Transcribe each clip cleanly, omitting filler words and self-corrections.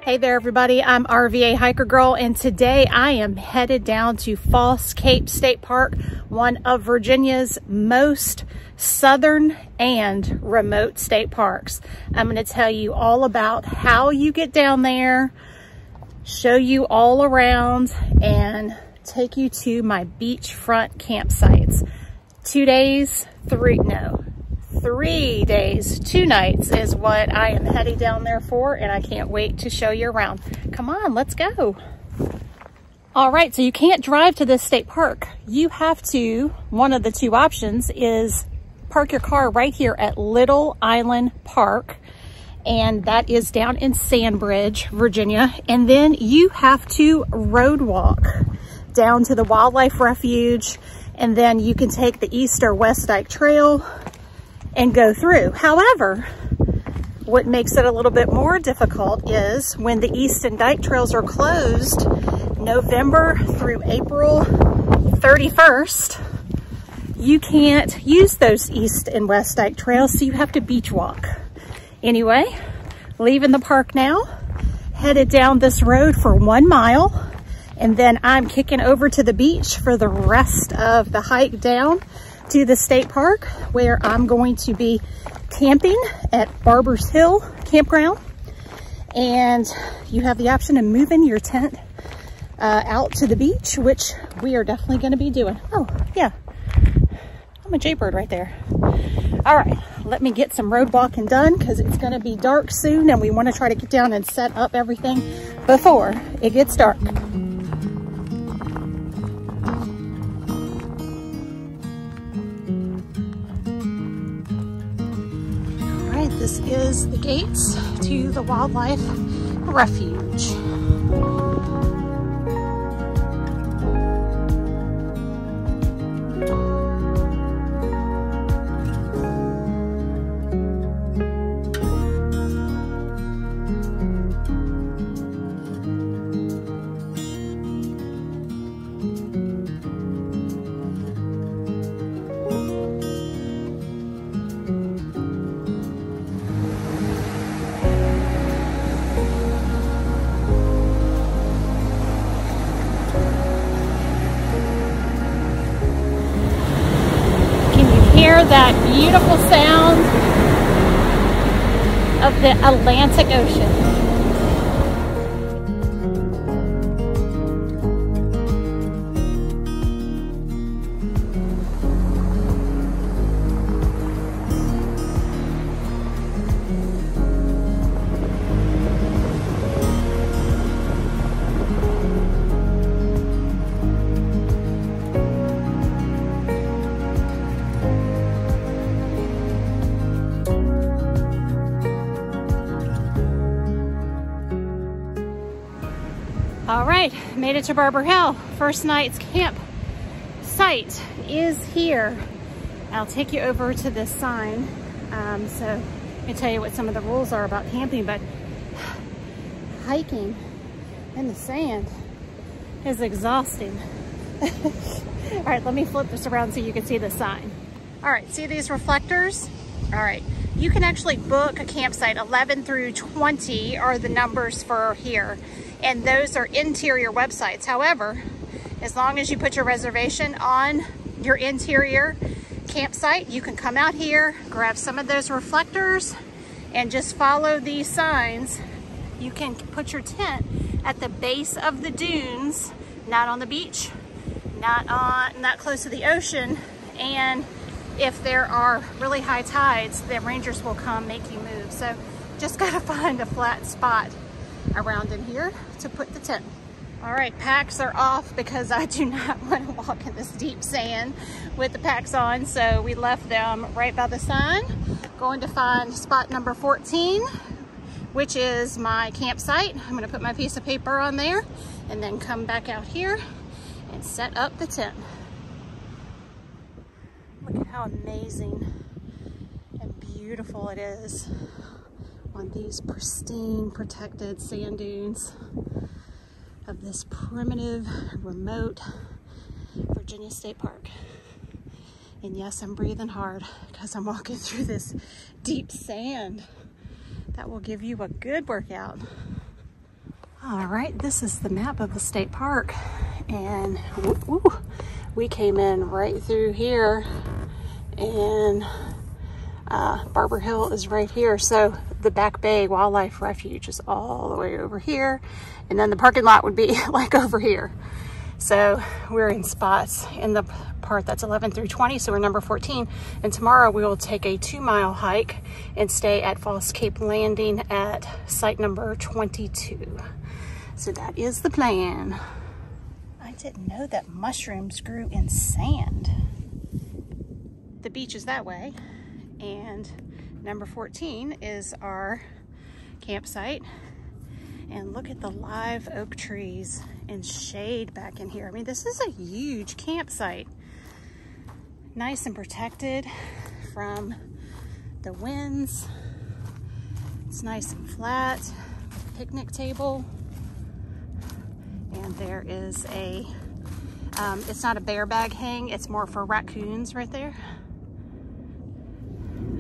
Hey there everybody, I'm RVA Hiker Girl, and today I am headed down to False Cape State Park, one of Virginia's most southern and remote state parks. I'm going to tell you all about how you get down there, show you all around, and take you to my beachfront campsites. 2 days, 3 days, 2 nights is what I am heading down there for, and I can't wait to show you around. Come on, let's go. All right, so you can't drive to this state park. You have to, one of the two options is park your car right here at Little Island Park, and that is down in Sandbridge, Virginia. And then you have to road walk down to the Wildlife Refuge, and then you can take the East or West Dyke Trail and go through. However, what makes it a little bit more difficult is when the East and Dyke Trails are closed November through April 31st, you can't use those East and West Dyke Trails, so you have to beach walk. Anyway, leaving the park now, headed down this road for 1 mile, and then I'm kicking over to the beach for the rest of the hike down to the state park, where I'm going to be camping at Barber's Hill Campground. And you have the option of moving your tent out to the beach, which we are definitely going to be doing. Oh yeah, I'm a jaybird right there. All right, let me get some road walking done because it's going to be dark soon, and we want to try to get down and set up everything before it gets dark. This is the gates to the Wildlife Refuge. Hear that beautiful sound of the Atlantic Ocean. All right, made it to Barber Hill. First night's camp site is here. I'll take you over to this sign. So let me tell you what some of the rules are about camping, but hiking in the sand is exhausting. All right, let me flip this around so you can see the sign. All right, see these reflectors? All right, you can actually book a campsite. 11 through 20 are the numbers for here, and those are interior websites. However, as long as you put your reservation on your interior campsite, you can come out here, grab some of those reflectors, and just follow these signs. You can put your tent at the base of the dunes, not on the beach, not close to the ocean, and if there are really high tides, the rangers will come make you move. So just gotta find a flat spot around in here to put the tent. All right, packs are off because I do not want to walk in this deep sand with the packs on, so we left them right by the sign. Going to find spot number 14, which is my campsite. I'm going to put my piece of paper on there and then come back out here and set up the tent. Look at how amazing and beautiful it is on these pristine, protected sand dunes of this primitive, remote Virginia State Park. And yes, I'm breathing hard because I'm walking through this deep sand. That will give you a good workout. All right, this is the map of the state park, and we came in right through here, and Barber Hill is right here. So the Back Bay Wildlife Refuge is all the way over here, and then the parking lot would be like over here. So we're in spots in the part that's 11 through 20, so we're number 14. And tomorrow we will take a 2-mile hike and stay at False Cape Landing at site number 22. So that is the plan. I didn't know that mushrooms grew in sand. The beach is that way, and number 14 is our campsite. And look at the live oak trees and shade back in here. I mean, this is a huge campsite. Nice and protected from the winds. It's nice and flat. Picnic table. And there is a, it's not a bear bag hang, it's more for raccoons right there.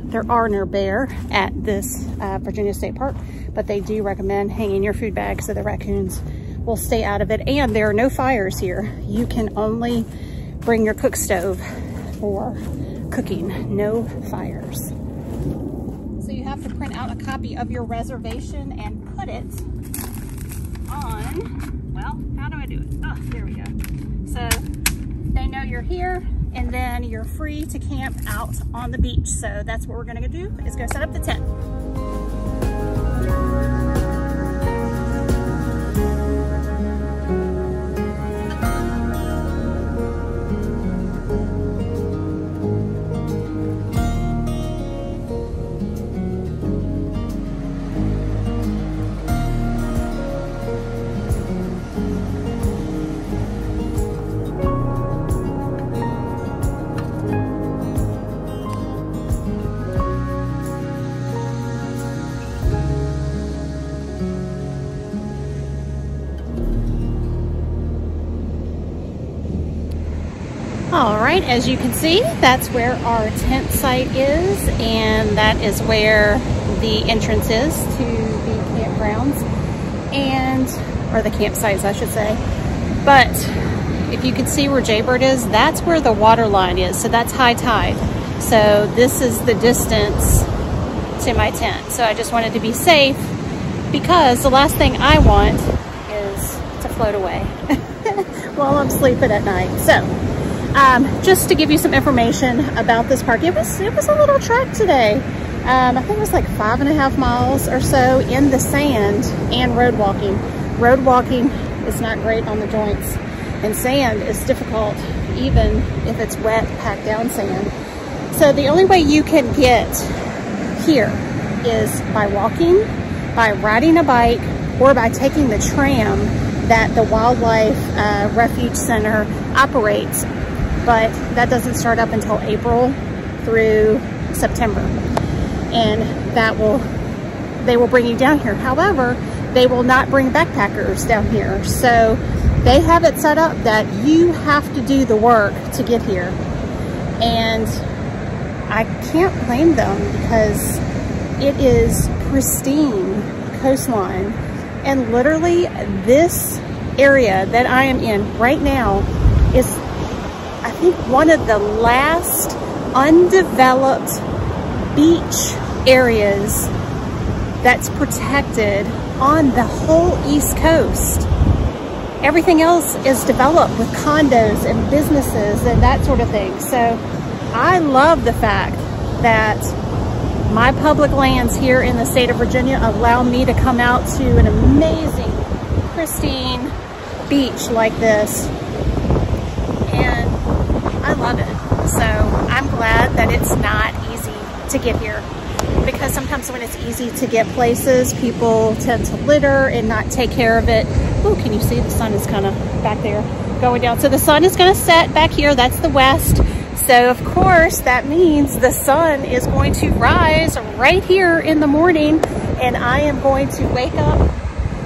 There are no bear at this Virginia State Park, but they do recommend hanging your food bag so the raccoons will stay out of it. And there are no fires here. You can only bring your cook stove for cooking, no fires. So you have to print out a copy of your reservation and put it on, well, how do I do it? Oh, there we go. So they know you're here, and then you're free to camp out on the beach. So that's what we're gonna do, is go set up the tent. All right, as you can see, that's where our tent site is, and that is where the entrance is to the campgrounds, or the campsites, I should say. But if you can see where Jaybird is, that's where the water line is, so that's high tide. So this is the distance to my tent. So I just wanted to be safe, because the last thing I want is to float away while I'm sleeping at night. So just to give you some information about this park, it was a little trek today. I think it was like 5.5 miles or so in the sand and road walking. Road walking is not great on the joints, and sand is difficult even if it's wet, packed down sand. So the only way you can get here is by walking, by riding a bike, or by taking the tram that the Wildlife Refuge Center operates. But that doesn't start up until April through September, and they will bring you down here. However, they will not bring backpackers down here, so they have it set up that you have to do the work to get here, and I can't blame them, because it is pristine coastline, and literally this area that I am in right now is, I think, one of the last undeveloped beach areas that's protected on the whole East Coast. Everything else is developed with condos and businesses and that sort of thing. So I love the fact that my public lands here in the state of Virginia allow me to come out to an amazing, pristine beach like this. And I love it. So I'm glad that it's not easy to get here, because sometimes when it's easy to get places, people tend to litter and not take care of it. Oh, can you see the sun is kind of back there going down? So the sun is going to set back here. That's the west. So of course that means the sun is going to rise right here in the morning, and I am going to wake up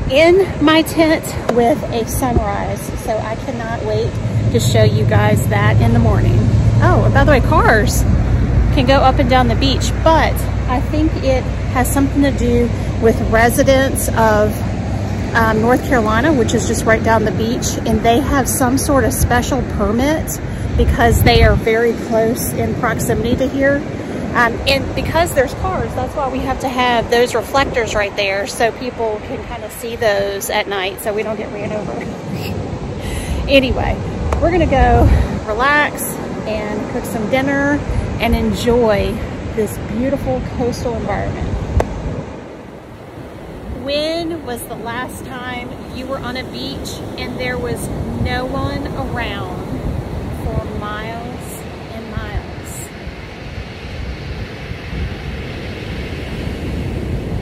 in my tent with a sunrise. So I cannot wait to show you guys that in the morning. Oh, and by the way, cars can go up and down the beach, but I think it has something to do with residents of North Carolina, which is just right down the beach, and they have some sort of special permit because they are very close in proximity to here. And because there's cars, that's why we have to have those reflectors right there so people can kind of see those at night so we don't get ran over. Anyway, we're gonna go relax and cook some dinner and enjoy this beautiful coastal environment. When was the last time you were on a beach and there was no one around for miles and miles?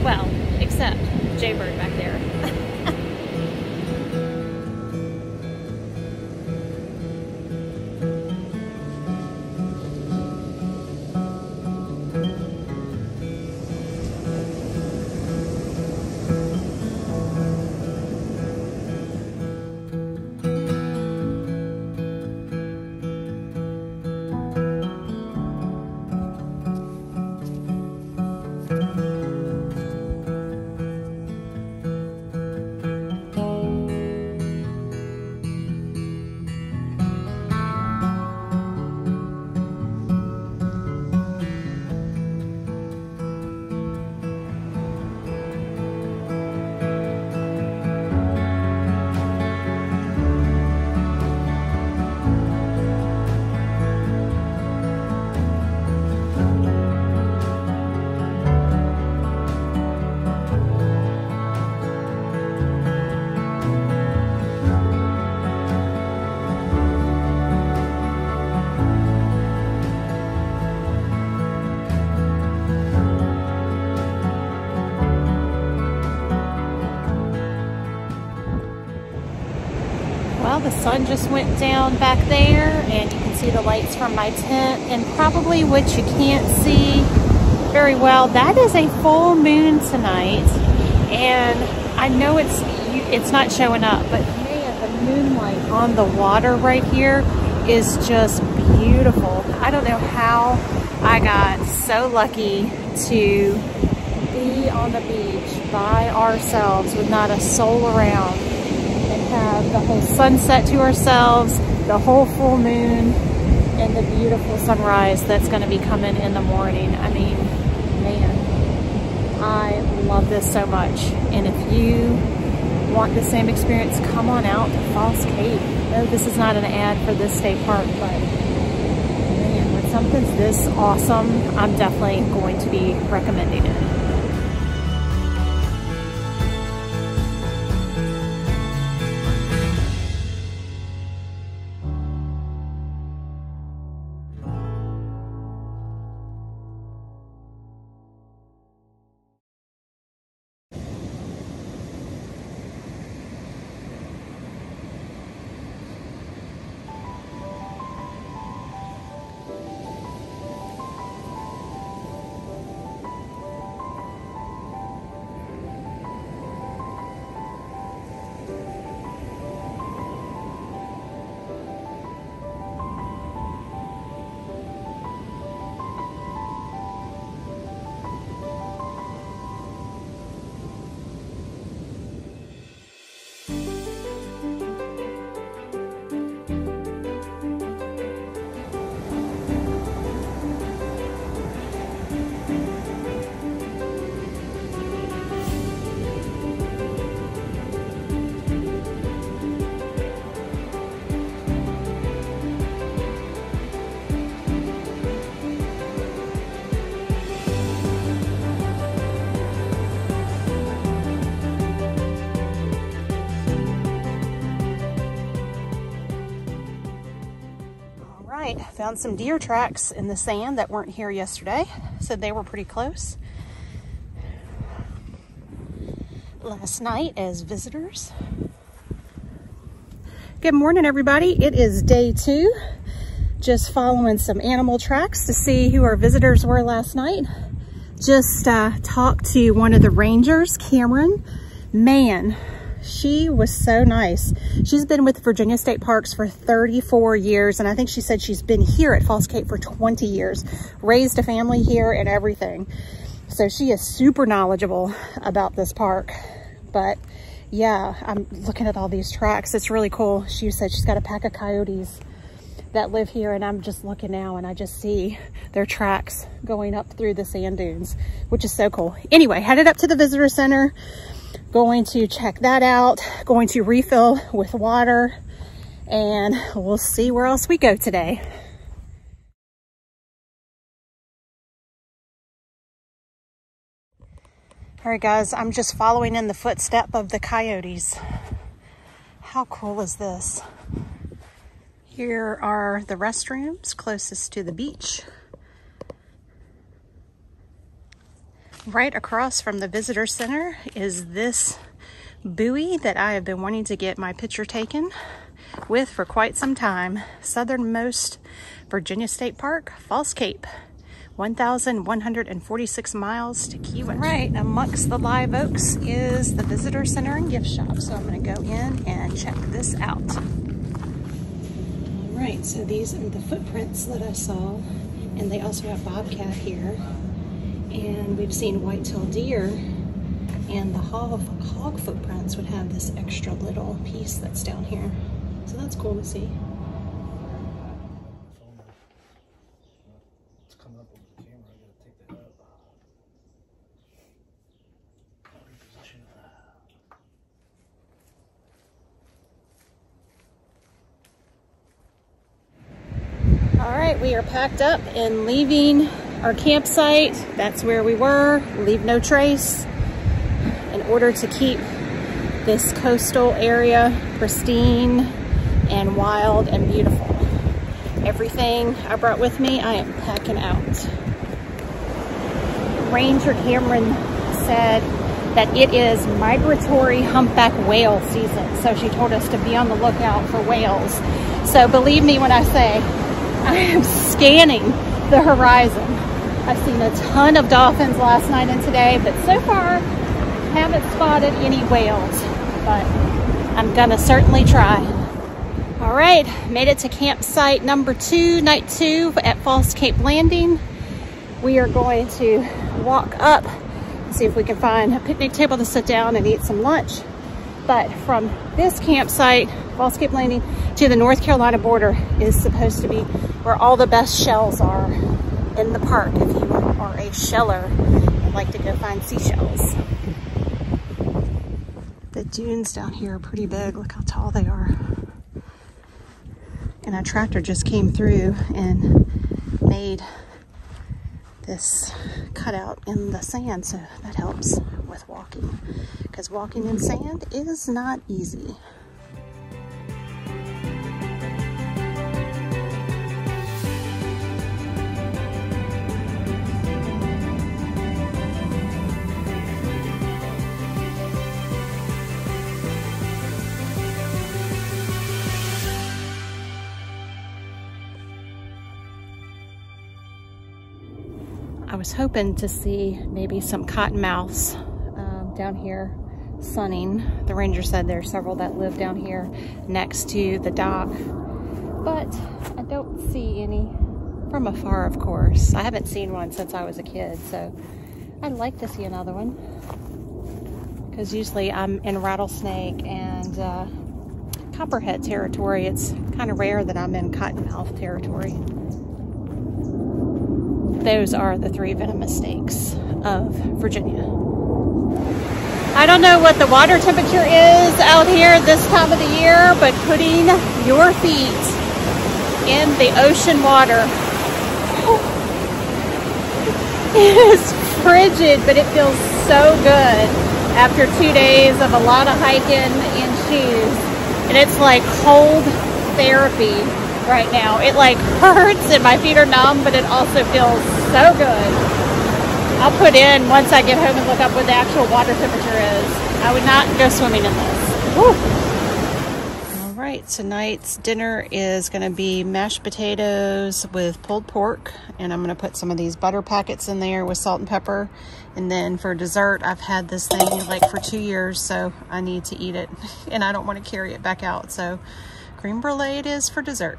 Well, except Jaybird back there. Well, the sun just went down back there and you can see the lights from my tent, and probably what you can't see very well, that is a full moon tonight. And I know it's not showing up, but man, the moonlight on the water right here is just beautiful. I don't know how I got so lucky to be on the beach by ourselves with not a soul around, have the whole sunset to ourselves, the whole full moon, and the beautiful sunrise that's going to be coming in the morning. I mean, man, I love this so much. And if you want the same experience, come on out to Falls Cape. No, this is not an ad for this state park, but man, when something's this awesome, I'm definitely going to be recommending it. Found some deer tracks in the sand that weren't here yesterday. Said they were pretty close last night as visitors. Good morning, everybody. It is day 2. Just following some animal tracks to see who our visitors were last night. Just talked to one of the rangers, Cameron. Man, she was so nice. She's been with Virginia State Parks for 34 years, and I think she said she's been here at Falls Cape for 20 years, raised a family here and everything. So she is super knowledgeable about this park. But yeah, I'm looking at all these tracks. It's really cool. She said she's got a pack of coyotes that live here, and I'm just looking now and I just see their tracks going up through the sand dunes, which is so cool. Anyway, headed up to the visitor center, going to check that out, going to refill with water, and we'll see where else we go today. All right, guys, I'm just following in the footstep of the coyotes. How cool is this? Here are the restrooms closest to the beach. Right across from the visitor center is this buoy that I have been wanting to get my picture taken with for quite some time. Southernmost Virginia State Park, Falls Cape. 1,146 miles to Key West. Right, amongst the live oaks is the visitor center and gift shop. So I'm gonna go in and check this out. All right, so these are the footprints that I saw, and they also have bobcat here. And we've seen white-tailed deer, and the hog footprints would have this extra little piece that's down here. So that's cool to see. All right, we are packed up and leaving our campsite. That's where we were. Leave no trace in order to keep this coastal area pristine and wild and beautiful. Everything I brought with me, I am packing out. Ranger Cameron said that it is migratory humpback whale season. So she told us to be on the lookout for whales. So believe me when I say, I am scanning the horizon. I've seen a ton of dolphins last night and today, but so far haven't spotted any whales, but I'm gonna certainly try. All right, made it to campsite number 2, night 2 at Falls Cape Landing. We are going to walk up, see if we can find a picnic table to sit down and eat some lunch. But from this campsite, Falls Cape Landing, to the North Carolina border is supposed to be where all the best shells are in the park if you are a sheller and like to go find seashells. The dunes down here are pretty big. Look how tall they are. And a tractor just came through and made this cutout in the sand, so that helps with walking, because walking in sand is not easy. I was hoping to see maybe some cottonmouths down here sunning. The ranger said there are several that live down here next to the dock, but I don't see any from afar, of course. I haven't seen one since I was a kid, so I'd like to see another one, because usually I'm in rattlesnake and copperhead territory. It's kind of rare that I'm in cottonmouth territory. Those are the 3 venomous snakes of Virginia. I don't know what the water temperature is out here this time of the year, but putting your feet in the ocean water is frigid, but it feels so good after 2 days of a lot of hiking in shoes. And it's like cold therapy right now. It like hurts and my feet are numb, but it also feels so good. I'll put in, once I get home, and look up what the actual water temperature is. I would not go swimming in this. Woo. All right, tonight's dinner is going to be mashed potatoes with pulled pork, and I'm going to put some of these butter packets in there with salt and pepper. And then for dessert, I've had this thing like for 2 years, so I need to eat it, and I don't want to carry it back out. So creme brulee it is for dessert.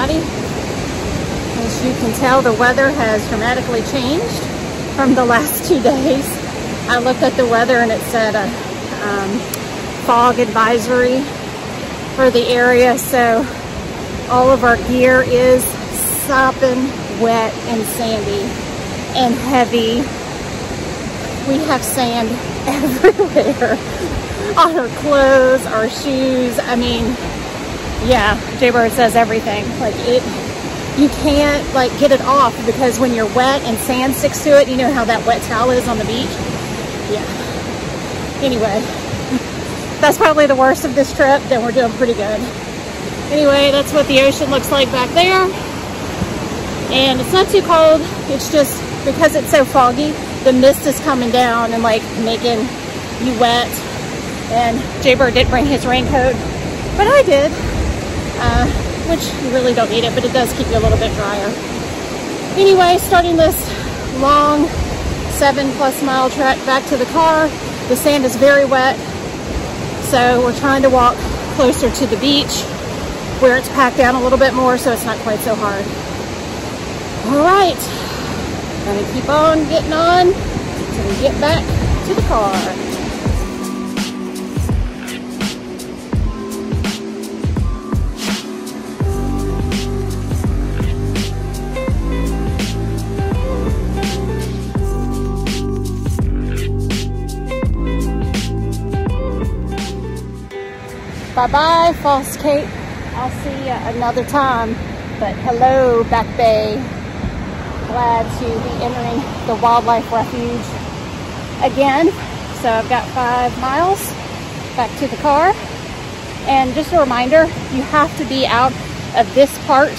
everybody. As you can tell, the weather has dramatically changed from the last 2 days. I looked at the weather and it said a fog advisory for the area, so all of our gear is sopping wet and sandy and heavy. We have sand everywhere on our clothes, our shoes. I mean, yeah, Jaybird says everything. Like you can't like get it off, because when you're wet and sand sticks to it, you know how that wet towel is on the beach? Yeah. Anyway, that's probably the worst of this trip. Then we're doing pretty good. Anyway, that's what the ocean looks like back there. And it's not too cold. It's just because it's so foggy, the mist is coming down and like making you wet. And Jaybird didn't bring his raincoat, but I did, which you really don't need it, but it does keep you a little bit drier. Anyway, starting this long 7+ mile trek back to the car. The sand is very wet, so we're trying to walk closer to the beach where it's packed down a little bit more, so it's not quite so hard. All right, gonna keep on getting on until we get back to the car. Bye-bye, False Cape. I'll see you another time. But hello, Back Bay. Glad to be entering the Wildlife Refuge again. So I've got 5 miles back to the car. And just a reminder, you have to be out of this part,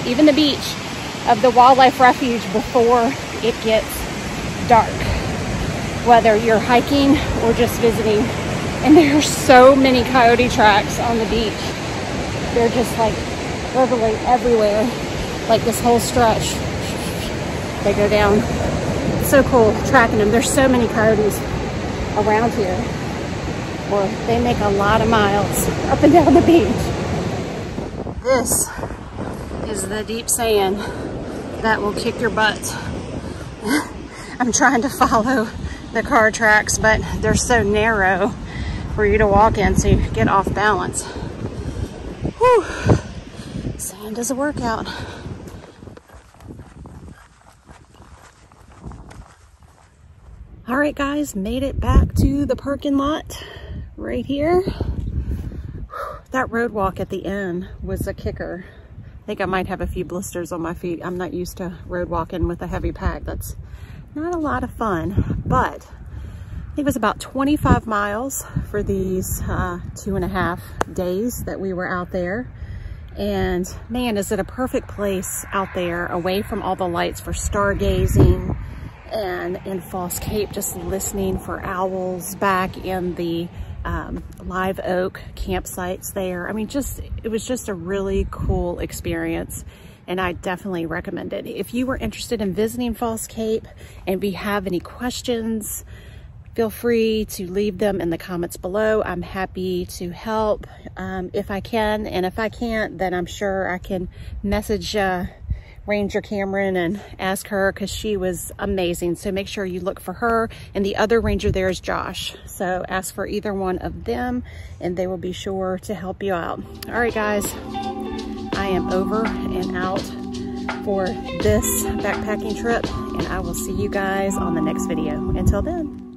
even the beach, of the Wildlife Refuge before it gets dark. Whether you're hiking or just visiting. And there's so many coyote tracks on the beach. They're just like literally everywhere. Like this whole stretch. They go down. It's so cool tracking them. There's so many coyotes around here. Or they make a lot of miles up and down the beach. This is the deep sand that will kick your butt. I'm trying to follow the car tracks, but they're so narrow for you to walk in, so you get off balance. Whew. Sand is a workout. All right, guys, made it back to the parking lot right here. That road walk at the end was a kicker. I think I might have a few blisters on my feet. I'm not used to road walking with a heavy pack. That's not a lot of fun, but it was about 25 miles for these 2.5 days that we were out there. And man, is it a perfect place out there, away from all the lights, for stargazing, and in False Cape, just listening for owls back in the live oak campsites there. I mean, it was just a really cool experience. And I definitely recommend it. If you were interested in visiting False Cape and if you have any questions, feel free to leave them in the comments below. I'm happy to help if I can. And if I can't, then I'm sure I can message Ranger Cameron and ask her, because she was amazing. So make sure you look for her. And the other ranger there is Josh. So ask for either one of them and they will be sure to help you out. All right, guys, I am over and out for this backpacking trip, and I will see you guys on the next video. Until then.